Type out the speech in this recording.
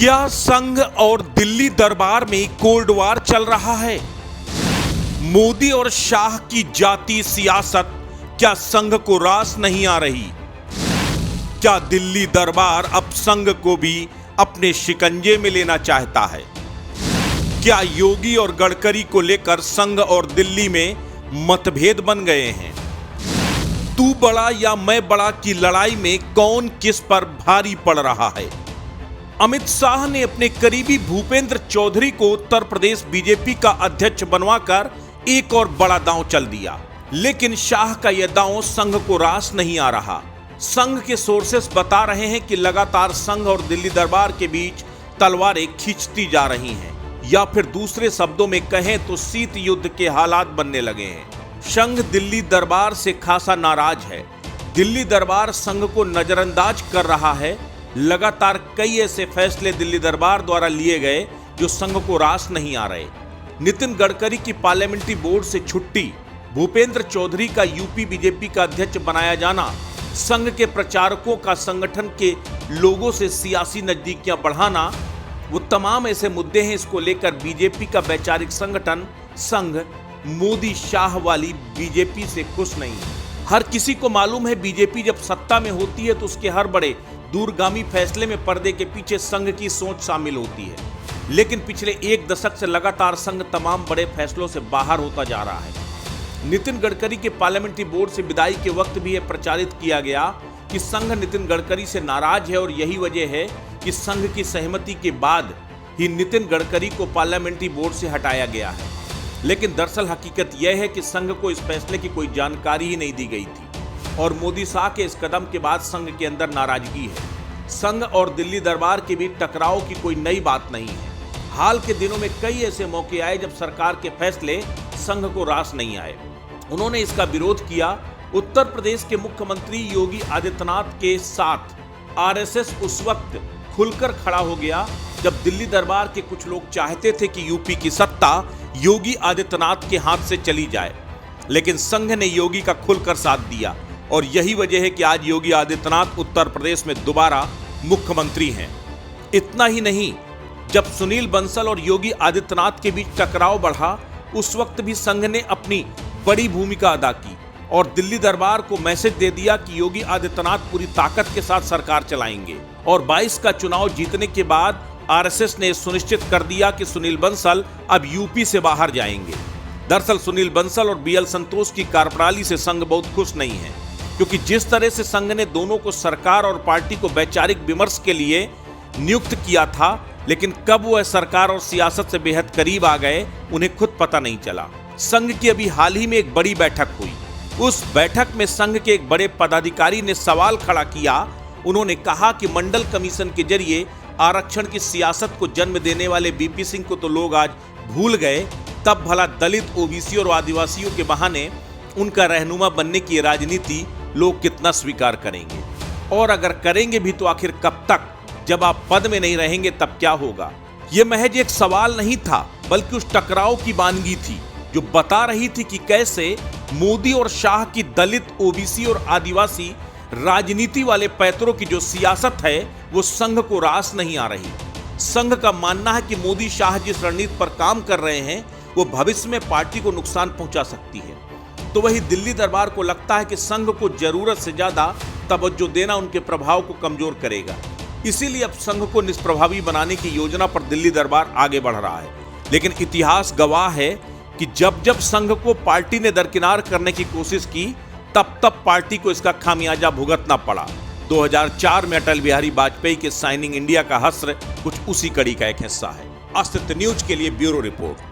क्या संघ और दिल्ली दरबार में कोल्ड वॉर चल रहा है? मोदी और शाह की जाति सियासत क्या संघ को रास नहीं आ रही? क्या दिल्ली दरबार अब संघ को भी अपने शिकंजे में लेना चाहता है? क्या योगी और गडकरी को लेकर संघ और दिल्ली में मतभेद बन गए हैं? तू बड़ा या मैं बड़ा की लड़ाई में कौन किस पर भारी पड़ रहा है? अमित शाह ने अपने करीबी भूपेंद्र चौधरी को उत्तर प्रदेश बीजेपी का अध्यक्ष बनवाकर एक और बड़ा दांव चल दिया, लेकिन शाह का यह दांव संघ को रास नहीं आ रहा। संघ के सोर्सेस बता रहे हैं कि लगातार संघ और दिल्ली दरबार के बीच तलवारें खींचती जा रही हैं, या फिर दूसरे शब्दों में कहें तो शीत युद्ध के हालात बनने लगे हैं। संघ दिल्ली दरबार से खासा नाराज है। दिल्ली दरबार संघ को नजरअंदाज कर रहा है। लगातार कई ऐसे फैसले दिल्ली दरबार द्वारा लिए गए जो संघ को रास नहीं आ रहे। नितिन गडकरी की पार्लियामेंट्री बोर्ड से छुट्टी, भूपेंद्र चौधरी का यूपी बीजेपी का अध्यक्ष बनाया जाना, संघ के प्रचारकों का संगठन के लोगों से सियासी नजदीकियां बढ़ाना, वो तमाम ऐसे मुद्दे हैं। इसको लेकर बीजेपी का वैचारिक संगठन संघ मोदी शाह वाली बीजेपी से खुश नहीं है। हर किसी को मालूम है बीजेपी जब सत्ता में होती है तो उसके हर बड़े दूरगामी फैसले में पर्दे के पीछे संघ की सोच शामिल होती है, लेकिन पिछले एक दशक से लगातार संघ तमाम बड़े फैसलों से बाहर होता जा रहा है। नितिन गडकरी के पार्लियामेंट्री बोर्ड से विदाई के वक्त भी यह प्रचारित किया गया कि संघ नितिन गडकरी से नाराज है और यही वजह है कि संघ की सहमति के बाद ही नितिन गडकरी को पार्लियामेंट्री बोर्ड से हटाया गया है। लेकिन दरअसल हकीकत यह है कि संघ को इस फैसले की कोई जानकारी ही नहीं दी गई थी और मोदी शाह के इस कदम के बाद संघ के अंदर नाराजगी है। संघ और दिल्ली दरबार के बीच टकराव की कोई नई बात नहीं है। हाल के दिनों में कई ऐसे मौके आए जब सरकार के फैसले संघ को रास नहीं आए। उन्होंने इसका विरोध किया। उत्तर प्रदेश के मुख्यमंत्री योगी आदित्यनाथ के साथ आरएसएस उस वक्त खुलकर खड़ा हो गया जब दिल्ली दरबार के कुछ लोग चाहते थे कि यूपी की सत्ता योगी आदित्यनाथ के हाथ से चली जाए, लेकिन संघ ने योगी का खुलकर साथ दिया और यही वजह है कि आज योगी आदित्यनाथ उत्तर प्रदेश में दोबारा मुख्यमंत्री हैं। इतना ही नहीं, जब सुनील बंसल और योगी आदित्यनाथ के बीच टकराव बढ़ा उस वक्त भी संघ ने अपनी बड़ी भूमिका अदा की और दिल्ली दरबार को मैसेज दे दिया कि योगी आदित्यनाथ पूरी ताकत के साथ सरकार चलाएंगे। और 22 का चुनाव जीतने के बाद आरएसएस ने सुनिश्चित कर दिया कि सुनील बंसल अब यूपी से बाहर जाएंगे। दरअसल सुनील बंसल और बीएल संतोष की कार्यप्रणाली से संघ बहुत खुश नहीं है, क्योंकि जिस तरह से संघ ने दोनों को सरकार और पार्टी को वैचारिक विमर्श के लिए नियुक्त किया था, लेकिन कब वह सरकार और सियासत से बेहद करीब आ गए उन्हें खुद पता नहीं चला। संघ की अभी हाल ही में एक बड़ी बैठक हुई। उस बैठक में संघ के एक बड़े पदाधिकारी ने सवाल खड़ा किया। उन्होंने कहा कि मंडल कमीशन के जरिए आरक्षण की सियासत को जन्म देने वाले बीपी सिंह को तो लोग आज भूल गए, तब भला दलित, ओबीसी और आदिवासियों के बहाने उनका रहनुमा बनने की राजनीति लोग कितना स्वीकार करेंगे? और अगर करेंगे भी तो आखिर कब तक? जब आप पद में नहीं रहेंगे तब क्या होगा? यह महज एक सवाल नहीं था, बल्कि उस टकराव की वानगी थी जो बता रही थी कि कैसे मोदी और शाह की दलित, ओबीसी और आदिवासी राजनीति वाले पैतरों की जो सियासत है वो संघ को रास नहीं आ रही। संघ का मानना है कि मोदी शाह जिस रणनीति पर काम कर रहे हैं वो भविष्य में पार्टी को नुकसान पहुंचा सकती है। तो वही दिल्ली दरबार को लगता है कि संघ को जरूरत से ज्यादा तवज्जो देना उनके प्रभाव को कमजोर करेगा। इसीलिए अब संघ को निष्प्रभावी बनाने की योजना पर दिल्ली दरबार आगे बढ़ रहा है। लेकिन इतिहास गवाह है कि जब जब संघ को पार्टी ने दरकिनार करने की कोशिश की तब तब पार्टी को इसका खामियाजा भुगतना पड़ा। 2004 में अटल बिहारी वाजपेयी के साइनिंग इंडिया का हश्र कुछ उसी कड़ी का एक हिस्सा है। अस्तित्व न्यूज के लिए ब्यूरो रिपोर्ट।